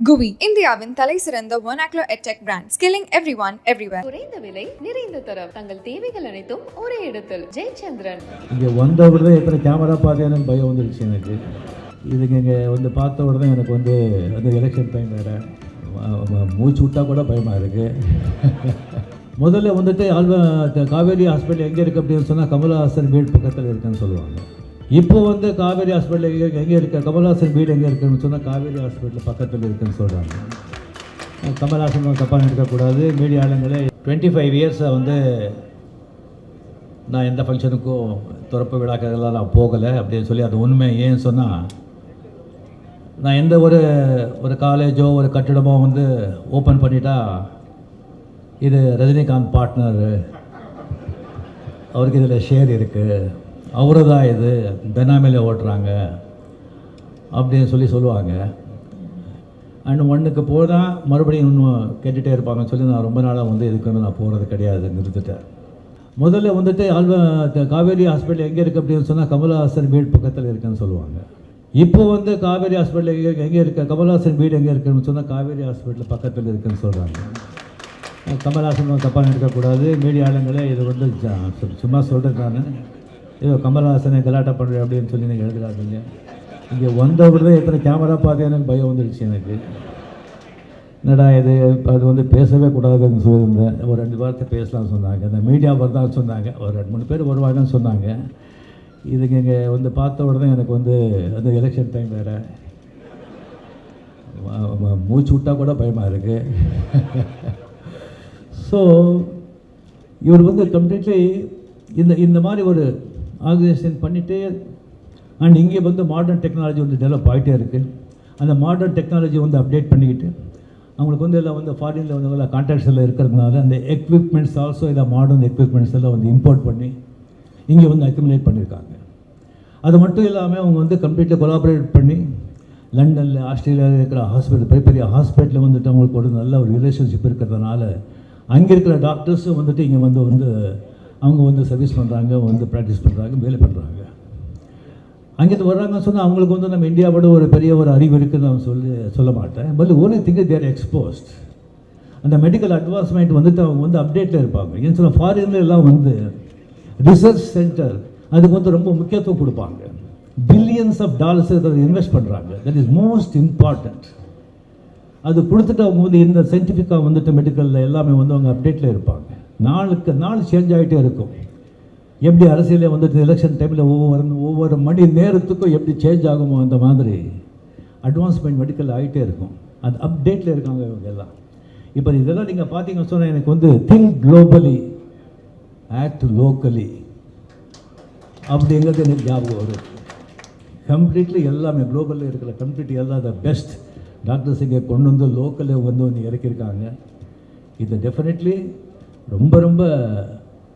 GUI இந்தியாவின் தலைசிறந்த vernacular edtech brand, skilling everyone everywhere. குறைந்த விலை நிறைந்த தரம் தங்கள் தேவைகள் அனைத்தும் ஒரே இடத்தில் ஜெயச்சந்திரன். இங்கே வந்த உடனே எத்தனை கேமரா பார்த்து எனக்கு பயம் வந்துடுச்சு. எனக்கு இதுங்க இங்கே வந்து பார்த்த உடனே எனக்கு வந்து அந்த எலெக்ஷன் டைம் வேறு மூச்சு விட்டால் கூட பயமாக இருக்குது. முதல்ல வந்துட்டு காவேரி ஹாஸ்பிட்டல் எங்கே இருக்குது அப்படின்னு சொன்னால் கமலஹாசன் வீடு பக்கத்தில் இருக்குன்னு சொல்லுவாங்க. இப்போ வந்து காவேரி ஹாஸ்பிட்டல் எங்கே இருக்குது, கமல்ஹாசன் வீடு எங்கே இருக்குதுன்னு சொன்னால் காவேரி ஹாஸ்பிட்டல் பக்கத்தில் இருக்குதுன்னு சொல்கிறாங்க. கமல்ஹாசன் தப்பாக எடுக்கக்கூடாது. மீடியா ஆளுங்களே 25 இயர்ஸாக வந்து நான் எந்த ஃபங்க்ஷனுக்கும் திறப்பு விழாக்கெல்லாம் நான் போகலை அப்படின்னு சொல்லி அது உண்மை. ஏன்னு சொன்னால் நான் எந்த ஒரு காலேஜோ ஒரு கட்டிடமோ வந்து ஓப்பன் பண்ணிட்டா இது ரஜினிகாந்த் பார்ட்னர், அவருக்கு இதில் ஷேர் இருக்குது, அவரு தான் இது பெனாமியில் ஓட்டுறாங்க அப்படின்னு சொல்லுவாங்க. அண்ட் ஒன்றுக்கு போனால் மறுபடியும் இன்னும் கேட்டுகிட்டே இருப்பாங்கன்னு சொல்லி நான் ரொம்ப நாளாக வந்து இதுக்கு வந்து நான் போகிறது கிடையாது, நிறுத்திட்டேன். முதல்ல வந்துட்டு காவேரி ஹாஸ்பிட்டல் எங்கே இருக்குது அப்படின்னு சொன்னால் கமல்ஹாசன் வீடு பக்கத்தில் இருக்குதுன்னு சொல்லுவாங்க. இப்போ வந்து காவேரி ஹாஸ்பிட்டல் எங்கே இருக்குது, கமல்ஹாசன் வீடு எங்கே இருக்குதுன்னு சொன்னால் காவேரி ஹாஸ்பிட்டல் பக்கத்தில் இருக்குதுன்னு சொல்கிறாங்க. கமல்ஹாசன் தப்பாக எடுக்கக்கூடாது. மீடியா ஆளுங்களே இது வந்து சும்மா சொல்கிறது. நான் ஏதோ கமல்ஹாசனை கலாட்டா பண்ணுறேன் அப்படின்னு சொல்லி நீங்கள் எழுதுறாங்க. இங்கே வந்த உடனே எத்தனை கேமரா பார்த்து எனக்கு பயம் வந்துடுச்சு. எனக்கு என்னடா இது, அது வந்து பேசவே கூடாதுன்னு சொல்லியிருந்தேன். ஒரு 2 வாரத்தை பேசலாம்னு சொன்னாங்க. அந்த மீடியா வரதான்னு சொன்னாங்க. ஒரு 2-3 பேர் வருவாங்கன்னு சொன்னாங்க. இதுங்க இங்கே வந்து பார்த்த உடனே எனக்கு வந்து அந்த எலெக்ஷன் டைம் வேறு மூச்சு விட்டால் கூட பயமாக இருக்குது. ஸோ இவர் வந்து கம்ப்ளீட்லி இந்த மாதிரி ஒரு ஆர்கனைசேஷன் பண்ணிவிட்டு அண்ட் இங்கே வந்து மாடர்ன் டெக்னாலஜி வந்து டெவலப் ஆகிட்டே இருக்குது. அந்த மாடர்ன் டெக்னாலஜி வந்து அப்டேட் பண்ணிக்கிட்டு அவங்களுக்கு வந்து எல்லாம் வந்து ஃபாரினில் வந்து எல்லாம் கான்ட்ராக்ட்ஸ் எல்லாம் இருக்கிறதுனால அந்த எக்யூப்மெண்ட்ஸ் ஆல்சோ இல்லை மாடர்ன் எக்யூப்மெண்ட்ஸ் எல்லாம் வந்து இம்போர்ட் பண்ணி இங்கே வந்து அக்யூமுலேட் பண்ணியிருக்காங்க. அது மட்டும் இல்லாமல் அவங்க வந்து கம்ப்ளீட்டாக கொலாபரேட் பண்ணி லண்டனில் ஆஸ்திரேலியாவில் இருக்கிற ஹாஸ்பிட்டல் பெரிய ஹாஸ்பிட்டலில் வந்துட்டு அவங்களுக்கு ஒரு நல்ல ஒரு ரிலேஷன்ஷிப் இருக்கிறதுனால அங்கே இருக்கிற டாக்டர்ஸும் வந்துட்டு இங்கே வந்து அவங்க வந்து சர்வீஸ் பண்ணுறாங்க, வந்து ப்ராக்டிஸ் பண்ணுறாங்க, வேலை பண்ணுறாங்க. அங்கேருந்து வர்றாங்கன்னு சொன்னால் அவங்களுக்கு வந்து நம்ம இந்தியாவோட ஒரு பெரிய ஒரு அறிவு இருக்குதுன்னு நான் சொல்ல மாட்டேன். But only think there exposed. அந்த மெடிக்கல் அட்வான்ஸ்மெண்ட் வந்துட்டு அவங்க வந்து அப்டேட்டில் இருப்பாங்க. ஏன்னு சொன்னால் ஃபாரின்ல எல்லாம் வந்து ரிசர்ச் சென்டர் அதுக்கு வந்து ரொம்ப முக்கியத்துவம் கொடுப்பாங்க. பில்லியன்ஸ் ஆஃப் டாலர்ஸ் அதை இன்வெஸ்ட் பண்ணுறாங்க. That is most important. அது கொடுத்துட்டு அவங்க வந்து இந்த சயின்டிஃபிக்காக வந்துட்டு மெடிக்கலில் எல்லாமே வந்து அவங்க அப்டேட்டில் இருப்பாங்க. நாளுக்கு நாள் சேஞ்ச் ஆகிட்டே இருக்கும். எப்படி அரசியலே வந்துட்டு எலெக்ஷன் டைமில் ஒவ்வொரு மணி நேரத்துக்கும் எப்படி சேஞ்ச் ஆகுமோ அந்த மாதிரி அட்வான்ஸ்மெண்ட் மெடிக்கல் ஆகிட்டே இருக்கும். அது அப்டேட்டில் இருக்காங்க இவங்க எல்லாம். இப்போ இதெல்லாம் நீங்கள் பார்த்தீங்கன்னு சொன்னால் எனக்கு வந்து திங்க் குளோபலி ஆக்ட் லோக்கலி அப்படிங்கிறது எனக்கு ஞாபகம் வரும். கம்ப்ளீட்லி எல்லாமே குளோபலில் இருக்கிற கம்ப்ளீட்லி எல்லாம் த பெஸ்ட் டாக்டர்ஸ் இங்கே கொண்டு வந்து லோக்கலில் வந்து இறக்கியிருக்காங்க. இது டெஃபினெட்லி ரொம்ப ரொம்ப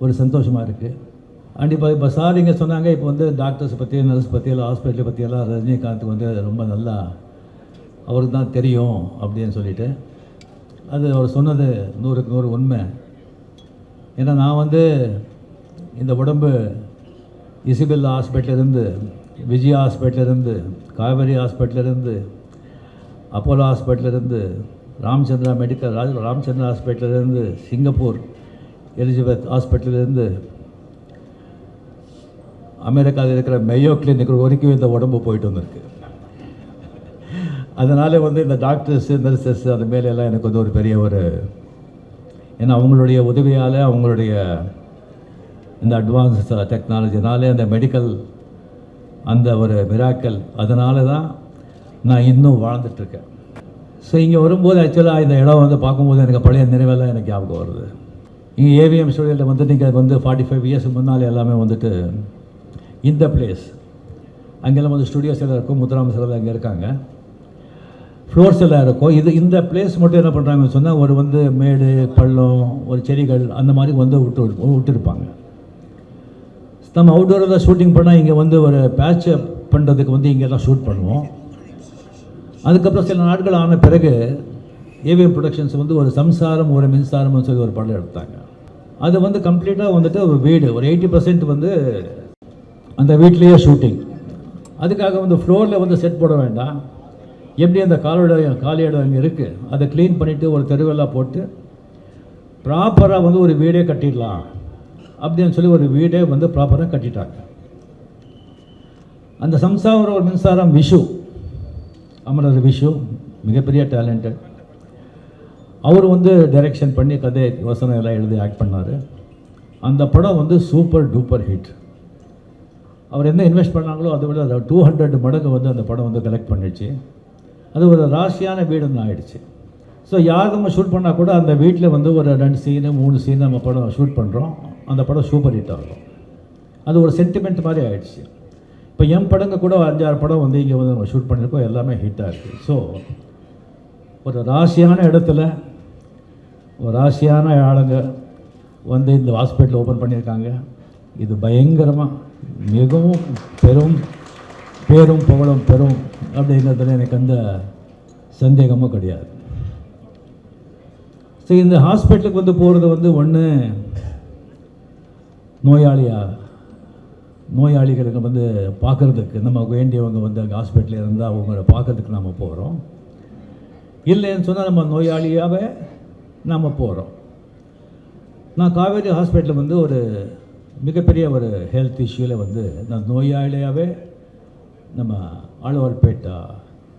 ஒரு சந்தோஷமாக இருக்குது. அண்ட் இப்போ சார் இங்கே சொன்னாங்க, இப்போ வந்து டாக்டர்ஸ் பற்றி, நர்ஸ் பற்றி எல்லாம், ஹாஸ்பிட்டலை பற்றியெல்லாம் ரஜினிகாந்துக்கு வந்து ரொம்ப நல்லா அவருக்கு தான் தெரியும் அப்படின்னு சொல்லிட்டு அது அவர் சொன்னது 100க்கு 100 உண்மை. ஏன்னா நான் வந்து இந்த உடம்பு இசிபெல்லா ஹாஸ்பிட்டலேருந்து, விஜயா ஹாஸ்பிட்டலேருந்து, காவேரி ஹாஸ்பிட்டலேருந்து, அப்போலோ ஹாஸ்பிட்டலேருந்து, ராமச்சந்திரா ஹாஸ்பிட்டலேருந்து, சிங்கப்பூர் எலிசபெத் ஹாஸ்பிட்டலேருந்து, அமெரிக்காவில் இருக்கிற மெயோ கிளினிக் வரைக்கும் இந்த உடம்பு போயிட்டு வந்திருக்கு. அதனால் வந்து இந்த டாக்டர்ஸு, நர்சஸ் அது மேலெல்லாம் எனக்கு வந்து ஒரு பெரிய ஏன்னா அவங்களுடைய உதவியால், அவங்களுடைய இந்த அட்வான்ஸ் டெக்னாலஜினாலே, அந்த மெடிக்கல் அந்த ஒரு மிராக்கல், அதனால தான் நான் இன்னும் வாழ்ந்துட்டுருக்கேன். ஸோ இங்கே வரும்போது ஆக்சுவலாக இந்த இடம் வந்து பார்க்கும்போது எனக்கு பழைய நினைவெல்லாம் எனக்கு ஞாபகம் வருது. இங்கே ஏவிஎம் ஸ்டுடியோவில் வந்து நீங்கள் வந்து 45 இயர்ஸ் முன்னால் எல்லாமே வந்துட்டு இந்த பிளேஸ் அங்கெல்லாம் வந்து ஸ்டுடியோஸ் எல்லாம் இருக்கும். முத்துராம சார் அங்கே இருக்காங்க, ஃப்ளோர்ஸ் எல்லாம் இருக்கும். இந்த பிளேஸ் மட்டும் என்ன பண்ணுறாங்கன்னு சொன்னால் ஒரு வந்து மேடு பள்ளம், ஒரு செடிகள் அந்த மாதிரி வந்து விட்டுருப்பாங்க. நம்ம அவுட்டோரில் தான் ஷூட்டிங் பண்ணால் இங்கே வந்து ஒரு பேட்சப் பண்ணுறதுக்கு வந்து இங்கெல்லாம் ஷூட் பண்ணுவோம். அதுக்கப்புறம் சில நாட்கள் ஆன பிறகு ஏவிஎம் ப்ரொடக்ஷன்ஸ் வந்து ஒரு சம்சாரம் ஒரு மின்சாரம்னு சொல்லி ஒரு படம் எடுத்தாங்க. அது வந்து கம்ப்ளீட்டாக வந்துட்டு ஒரு வீடு, ஒரு 80% வந்து அந்த வீட்லேயே ஷூட்டிங். அதுக்காக வந்து ஃப்ளோரில் வந்து செட் போட வேண்டாம், எப்படி அந்த காலியிடம் அங்கே இருக்குது அதை க்ளீன் பண்ணிவிட்டு ஒரு தெருவெல்லாம் போட்டு ப்ராப்பராக வந்து ஒரு வீடே கட்டிடலாம் அப்படின்னு சொல்லி ஒரு வீடே வந்து ப்ராப்பராக கட்டிட்டாங்க. அந்த சம்சாரம் ஒரு மின்சாரம் விஷு, அமரர் விஷு மிகப்பெரிய டேலண்டட். அவர் வந்து டைரெக்ஷன் பண்ணி கதை வசனம் எல்லாம் எழுதி ஆக்ட் பண்ணார். அந்த படம் வந்து சூப்பர் டூப்பர் ஹிட். அவர் என்ன இன்வெஸ்ட் பண்ணாங்களோ அதை விட 200 மடங்கு வந்து அந்த படம் வந்து கலெக்ட் பண்ணிடுச்சு. அது ஒரு ராசியான வீடுன்னு ஆகிடுச்சு. ஸோ யார் நம்ம ஷூட் பண்ணால் கூட அந்த வீட்டில் வந்து ஒரு 2 சீனு 3 சீனு நம்ம படம் ஷூட் பண்ணுறோம், அந்த படம் சூப்பர் ஹிட் ஆகும். அது ஒரு சென்டிமெண்ட் மாதிரி ஆகிடுச்சு. இப்போ என் படங்க கூட 5-6 படம் வந்து இங்கே வந்து நம்ம ஷூட் பண்ணியிருக்கோம், எல்லாமே ஹிட்டாக இருக்குது. ஸோ ஒரு ராசியான இடத்துல ஒரு ராசியான ஆளுங்க வந்து இந்த ஹாஸ்பிட்டல் ஓப்பன் பண்ணியிருக்காங்க. இது பயங்கரமாக மிகவும் பேரும் புகழும் பெறும் அப்படிங்கிறதுல எனக்கு அந்த சந்தேகமும் கிடையாது. ஸோ இந்த ஹாஸ்பிட்டலுக்கு வந்து போகிறது வந்து ஒன்று நோயாளிகளுக்கு வந்து பார்க்குறதுக்கு நமக்கு வேண்டியவங்க வந்து அங்கே ஹாஸ்பிட்டலில் இருந்தால் அவங்கள பார்க்குறதுக்கு நாம் போகிறோம். இல்லைன்னு சொன்னால் நம்ம நோயாளியாகவே நாம் போகிறோம். நான் காவேரி ஹாஸ்பிட்டலில் வந்து ஒரு மிகப்பெரிய ஒரு ஹெல்த் இஷ்யூவில் வந்து நான் நோயாளியாகவே நம்ம ஆழ்வார்பேட்டா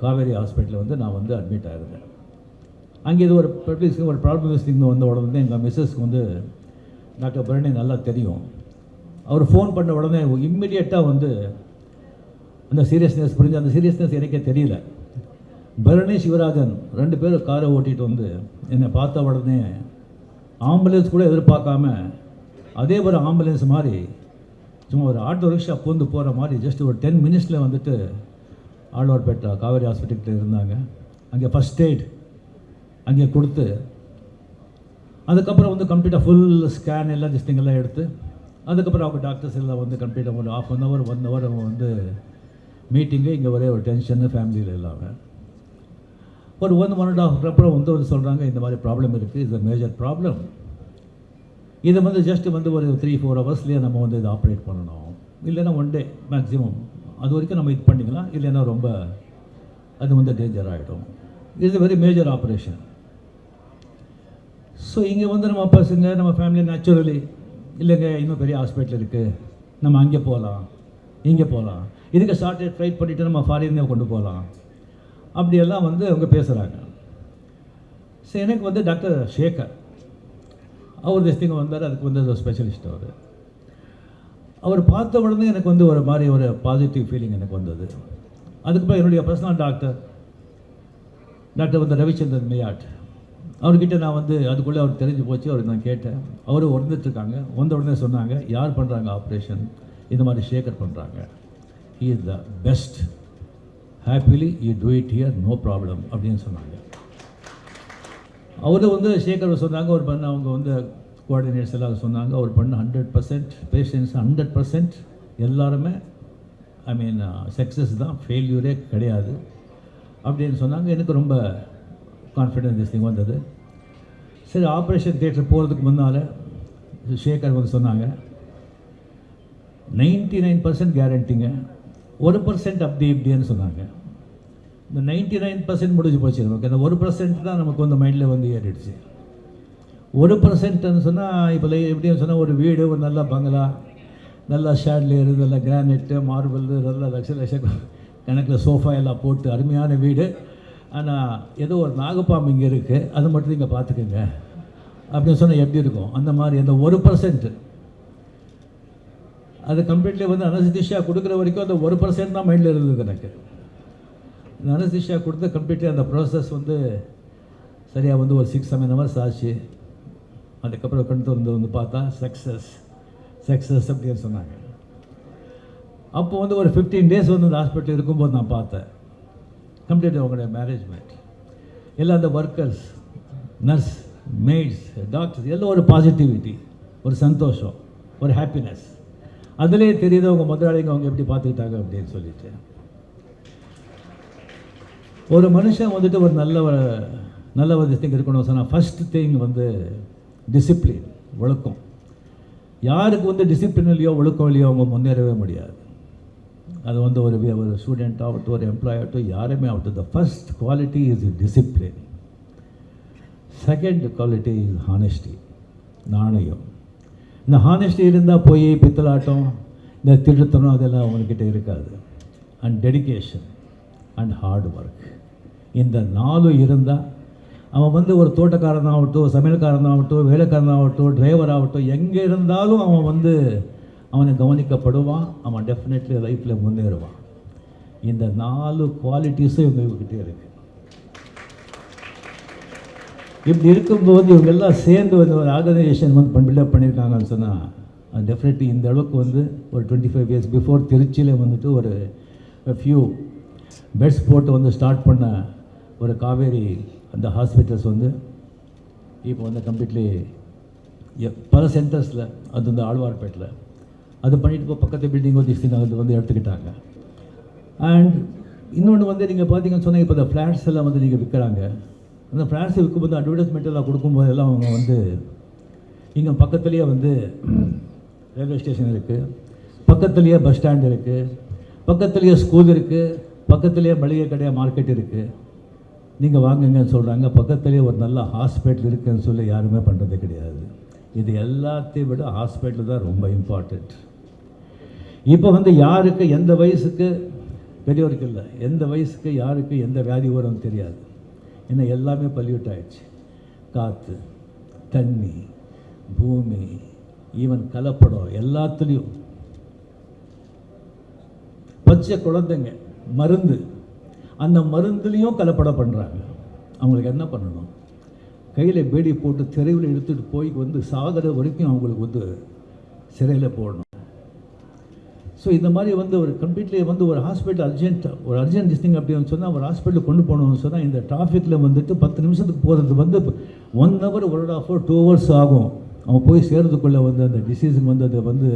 காவேரி ஹாஸ்பிட்டலில் வந்து நான் வந்து அட்மிட் ஆகிருந்தேன். அங்கே இது ஒரு ப்ராப்ளம் வந்த உடனே எங்கள் மிஸ்ஸஸ்க்கு வந்து டாக்டர் பரணி நல்லா தெரியும். அவர் ஃபோன் பண்ண உடனே இம்மிடியட்டாக வந்து அந்த சீரியஸ்னஸ் புரிஞ்சு, அந்த சீரியஸ்னஸ் எனக்கே தெரியல. பரணி சிவராஜன் 2 பேரும் காரை ஓட்டிகிட்டு வந்து என்னை பார்த்த உடனே ஆம்புலன்ஸ் கூட எதிர்பார்க்காம அதே ஒரு ஆம்புலன்ஸ் மாதிரி சும்மா ஒரு ஆட்டோ ரிக்ஷா பூந்து போகிற மாதிரி ஜஸ்ட் ஒரு 10 மினிட்ஸில் வந்துட்டு ஆழ்வார்பேட்டா காவேரி ஹாஸ்பிட்டலில் இருந்தாங்க. அங்கே ஃபஸ்ட் எய்ட் அங்கே கொடுத்து அதுக்கப்புறம் வந்து கம்ப்ளீட்டாக ஃபுல் ஸ்கேன் எல்லாம் ஜஸ்டிங்கெல்லாம் எடுத்து அதுக்கப்புறம் அவங்க டாக்டர்ஸ் எல்லாம் வந்து கம்ப்ளீட்டாக ஒரு 1/2 hour 1 hour அவங்க வந்து மீட்டிங்கு. இங்கே ஒரே ஒரு டென்ஷனு ஃபேமிலியில் இல்லாமல் ஒரு 1.5 hour அப்புறம் வந்து சொல்கிறாங்க இந்த மாதிரி ப்ராப்ளம் இருக்குது, இது மேஜர் ப்ராப்ளம். இதை வந்து ஜஸ்ட்டு வந்து ஒரு 3-4 ஹவர்ஸ்லேயே நம்ம வந்து இதை ஆப்ரேட் பண்ணணும், இல்லைன்னா 1 day மேக்ஸிமம், அது வரைக்கும் நம்ம இது பண்ணிக்கலாம், இல்லைன்னா ரொம்ப அது வந்து டேஞ்சர் ஆகிடும். It's very major operation. So இங்கே வந்து நம்ம பசங்க நம்ம ஃபேமிலி நேச்சுரலி இல்லைங்க இன்னும் பெரிய ஹாஸ்பிட்டல் இருக்குது, நம்ம அங்கே போகலாம் இங்கே போகலாம், இதுக்கு ஷார்ட்டேஜ் ஃப்ளைட் பண்ணிவிட்டு நம்ம ஃபாரினே கொண்டு போகலாம் அப்படியெல்லாம் வந்து அவங்க பேசுகிறாங்க. ஸோ எனக்கு வந்து டாக்டர் சேகர் அவர் திஸ்திங்க வந்தார். அதுக்கு வந்து ஒரு ஸ்பெஷலிஸ்ட் அவர் பார்த்த உடனே எனக்கு வந்து ஒரு மாதிரி ஒரு பாசிட்டிவ் ஃபீலிங் எனக்கு வந்தது. அதுக்கப்புறம் என்னுடைய பர்சனல் டாக்டர் வந்து ரவிச்சந்திரன் மேயாட், அவர்கிட்ட நான் வந்து அதுக்குள்ளே அவர் தெரிஞ்சு போச்சு. அவர் நான் கேட்டேன், அவரும் வந்துட்டுருக்காங்க. வந்த உடனே சொன்னாங்க யார் பண்ணுறாங்க ஆப்ரேஷன், இந்த மாதிரி சேகர் பண்ணுறாங்க, he is the best, happily you do it here, no problem அப்படின்னு சொன்னாங்க. அவர் வந்து சேகர் சொன்னாங்க ஒரு பண்ண அவங்க வந்து கோஆர்டினேட்டர்ஸ் எல்லாம் சொன்னாங்க அவர் பண்ண 100% பேஷண்ட்ஸ் 100% எல்லாருமே ஐ மீன் சக்ஸஸ் தான், ஃபெயில்யூரே கிடையாது அப்படின்னு சொன்னாங்க. எனக்கு ரொம்ப கான்ஃபிடென்ஸ் திஸ் திங் வந்தது. சரி ஆப்ரேஷன் தியேட்டர் போகிறதுக்கு முன்னால் சேகர் வந்து சொன்னாங்க 99% கேரண்டிங்க, 1% அப்படி இப்படின்னு சொன்னாங்க. இந்த 99% முடிஞ்சு போச்சு நமக்கு. அந்த 1% தான் நமக்கு வந்து மைண்டில் வந்து ஏறிடுச்சு. 1%ன்னு சொன்னால் இப்போ எப்படின்னு சொன்னால் ஒரு வீடு, ஒரு நல்ல பங்களா, நல்லா ஷேட்லேயரு, நல்லா கிரானைட்டு, மார்பிள், நல்லா லட்ச கணக்கில் சோஃபா எல்லாம் போட்டு அருமையான வீடு. ஆனால் ஏதோ ஒரு நாகப்பாம்பு இங்கே இருக்குது, அது மட்டும் இங்கே பார்த்துக்குங்க அப்படின்னு சொன்னால் எப்படி இருக்கும்? அந்த மாதிரி அந்த 1% அது கம்ப்ளீட்லி வந்து அனஸ்தீசியா கொடுக்குற வரைக்கும் அந்த 1% தான் மைண்டில் இருந்தது எனக்கு. இந்த அனஸ்தீசியா கொடுத்து கம்ப்ளீட்லி அந்த ப்ராசஸ் வந்து சரியாக வந்து ஒரு 6-7 hours ஆச்சு. அதுக்கப்புறம் கொண்டு வந்து பார்த்தா சக்ஸஸ் அப்படின்னு சொன்னாங்க. அப்போ வந்து ஒரு 15 days வந்து அந்த ஹாஸ்பிட்டல் இருக்கும்போது நான் பார்த்தேன் கம்ப்ளீட்டாக அவங்களுடைய மேனேஜ்மெண்ட் எல்லாம், அந்த ஒர்க்கர்ஸ், நர்ஸ், மெய்ட்ஸ், டாக்டர்ஸ் எல்லாம் ஒரு பாசிட்டிவிட்டி, ஒரு சந்தோஷம், ஒரு ஹாப்பினஸ். அதிலே தெரியுது அவங்க முதலாளிங்க அவங்க எப்படி பார்த்துக்கிட்டாங்க அப்படின்னு சொல்லிட்டு. ஒரு மனுஷன் வந்துட்டு ஒரு நல்ல ஒரு திங் இருக்கணும் சொன்னால் ஃபஸ்ட் திங் வந்து டிசிப்ளின், ஒழுக்கம். யாருக்கு வந்து டிசிப்ளின் இல்லையோ ஒழுக்கம் இல்லையோ அவங்க முன்னேறவே முடியாது. அது வந்து ஒரு ஸ்டூடெண்ட் ஆகட்டும், ஒரு எம்ப்ளாய் ஆகட்டும், யாருமே ஆகட்டும், the first quality is discipline. Second quality is honesty, நாணயம். இந்த ஹானெஸ்டி இருந்தால் போய் பித்தலாட்டம், இந்த திருத்தனம் அதெல்லாம் அவங்கக்கிட்ட இருக்காது. And dedication and hard work, இந்த 4 இருந்தால் அவன் வந்து ஒரு தோட்டக்காரனாகட்டும், சமையல்காரனாகட்டும், வேலைக்காரனாகட்டும், டிரைவர் ஆகட்டும், எங்கே இருந்தாலும் அவன் வந்து அவனை கவனிக்கப்படுவான். அவன் டெஃபினெட்லி லைஃப்பில் முன்னேறுவான். இந்த 4 குவாலிட்டிஸும் இவங்ககிட்டே இருக்குது. இப்படி இருக்கும்போது இவங்க எல்லாம் சேர்ந்து வந்து ஒரு ஆர்கனைசேஷன் வந்து பில்டப் பண்ணியிருக்காங்கன்னு சொன்னால், அது டெஃபினெட்லி இந்த அளவுக்கு வந்து ஒரு 25 இயர்ஸ் பிஃபோர் திருச்சியில் வந்துட்டு ஒரு ஃபியூ பெட்ஸ் போட்டு வந்து ஸ்டார்ட் பண்ண ஒரு காவேரி அந்த ஹாஸ்பிட்டல்ஸ் வந்து இப்போ வந்து கம்ப்ளீட்லி பல சென்டர்ஸில், அது வந்து ஆழ்வார்பேட்டில் அது பண்ணிட்டு இப்போ பக்கத்து பில்டிங் அது வந்து எடுத்துக்கிட்டாங்க. அண்ட் இன்னொன்று வந்து நீங்கள் பார்த்தீங்கன்னு சொன்னால், இப்போ இந்த ஃப்ளாட்ஸ் எல்லாம் வந்து நீங்கள் விற்கிறாங்க. அந்த ஃப்ளாட்ஸ் விற்கும்போது அட்வர்டைஸ்மெண்ட் எல்லாம் கொடுக்கும்போது எல்லாம் அவங்க வந்து இங்கே பக்கத்துலேயே வந்து ரயில்வே ஸ்டேஷன் இருக்குது, பக்கத்துலேயே பஸ் ஸ்டாண்ட் இருக்குது, பக்கத்துலேயே ஸ்கூல் இருக்குது, பக்கத்துலேயே மளிகை கடை மார்க்கெட் இருக்குது, நீங்கள் வாங்குங்கன்னு சொல்கிறாங்க. பக்கத்துலேயே ஒரு நல்ல ஹாஸ்பிட்டல் இருக்குதுன்னு சொல்லி யாருமே பண்ணுறது கிடையாது. இது எல்லாத்தையும் விட ஹாஸ்பிட்டல் தான் ரொம்ப இம்பார்ட்டண்ட். இப்போ வந்து யாருக்கு எந்த வயசுக்கு, பெரியவருக்கு இல்லை, எந்த வயசுக்கு யாருக்கு எந்த வியாதி வரும்னு தெரியாது. ஏன்னா எல்லாமே பல்யூட் ஆகிடுச்சு. காற்று, தண்ணி, பூமி, ஈவன் கலப்படம், எல்லாத்துலேயும். பச்சை குழந்தைங்க மருந்து, அந்த மருந்துலேயும் கலப்படம் பண்ணுறாங்க. அவங்களுக்கு என்ன பண்ணணும்? கையில் பேடி போட்டு தெருவில் எடுத்துகிட்டு போய் வந்து சாகிற வரைக்கும் அவங்களுக்கு வந்து சிறையில் போடணும். ஸோ இந்த மாதிரி வந்து ஒரு கம்ப்ளீட்லி வந்து ஒரு ஹாஸ்பிட்டல் அர்ஜென்ட் திங் அப்படின்னு சொன்னால் ஒரு ஹாஸ்பிட்டலுக்கு கொண்டு போகணும்னு சொன்னால், இந்த டிராஃபிக்கில் வந்துட்டு 10 நிமிஷத்துக்கு போகிறது வந்து 1 hour 1.5 hour 2 hours ஆகும். அவன் போய் சேர்றதுக்குள்ளே வந்து அந்த டிசீஸுக்கு வந்து அதை வந்து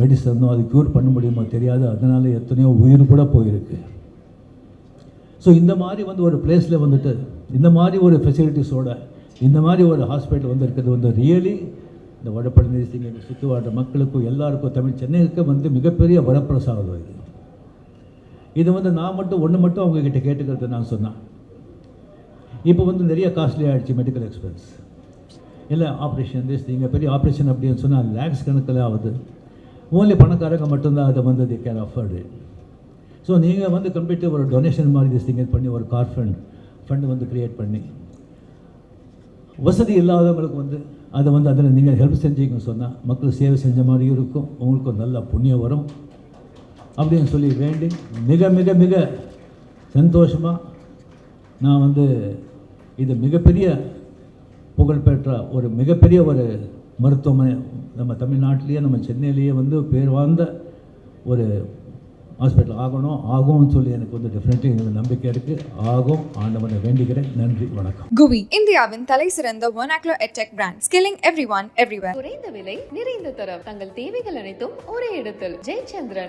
மெடிசனோ அது க்யூர் பண்ண முடியுமோ தெரியாது. அதனால் எத்தனையோ உயிர் கூட போயிருக்கு. ஸோ இந்த மாதிரி வந்து ஒரு பிளேஸில் வந்துட்டு இந்த மாதிரி ஒரு ஃபெசிலிட்டிஸோட இந்த மாதிரி ஒரு ஹாஸ்பிட்டல் வந்து இருக்கிறது வந்து ரியலி இந்த வடபழனி சிங்க சுற்று வாழ்ற மக்களுக்கும் எல்லாருக்கும், தமிழ் சென்னைக்கு வந்து மிகப்பெரிய வரப்பிரசாதம் இது. இது வந்து நான் மட்டும் அவங்கக்கிட்ட கேட்டுக்கிறது நான் சொன்னேன். இப்போ வந்து நிறைய காஸ்ட்லி ஆகிடுச்சு மெடிக்கல் எக்ஸ்பென்ஸ். இல்லை ஆப்ரேஷன் நீங்கள் பெரிய ஆப்ரேஷன் அப்படின்னு சொன்னால் லேக்ஸ் கணக்கில் ஆகுது. ஓன்லி பணக்காரங்க மட்டும்தான் அதை வந்து தி கேன் அஃபோர்டு. ஸோ நீங்கள் வந்து கம்ப்ளீட்டாக ஒரு டொனேஷன் மாதிரி திங் பண்ணி ஒரு கார் ஃபண்ட் வந்து க்ரியேட் பண்ணி வசதி இல்லாதவங்களுக்கு வந்து அதை வந்து அதில் நீங்கள் ஹெல்ப் செஞ்சீங்கன்னு சொன்னால் மக்கள் சேவை செஞ்ச மாதிரியும் இருக்கும், உங்களுக்கும் நல்ல புண்ணியம் வரும் அப்படின்னு சொல்லி வேண்டி மிக மிக மிக சந்தோஷமாக நான் வந்து இது மிகப்பெரிய புகழ்பெற்ற ஒரு மிகப்பெரிய ஒரு மருத்துவமனை நம்ம தமிழ்நாட்டிலேயே நம்ம சென்னையிலேயே வந்து பேர் வாழ்ந்த ஒரு ஹாஸ்பிட்டல் ஆகும்னு சொல்லி எனக்கு வந்து டெஃபினெட்லி நம்பிக்கை இருக்குது. ஆகும், ஆண்டவனை வேண்டிக்கிறேன். நன்றி, வணக்கம். GUVI, இந்தியாவின் தலை சிறந்த vernacular edtech brand, scaling everyone everywhere. குறைந்த விலை, நிறைந்த தரம், தங்கள் தேவைகள் அனைத்தும் ஒரே இடத்தில். ஜெயச்சந்திரன்.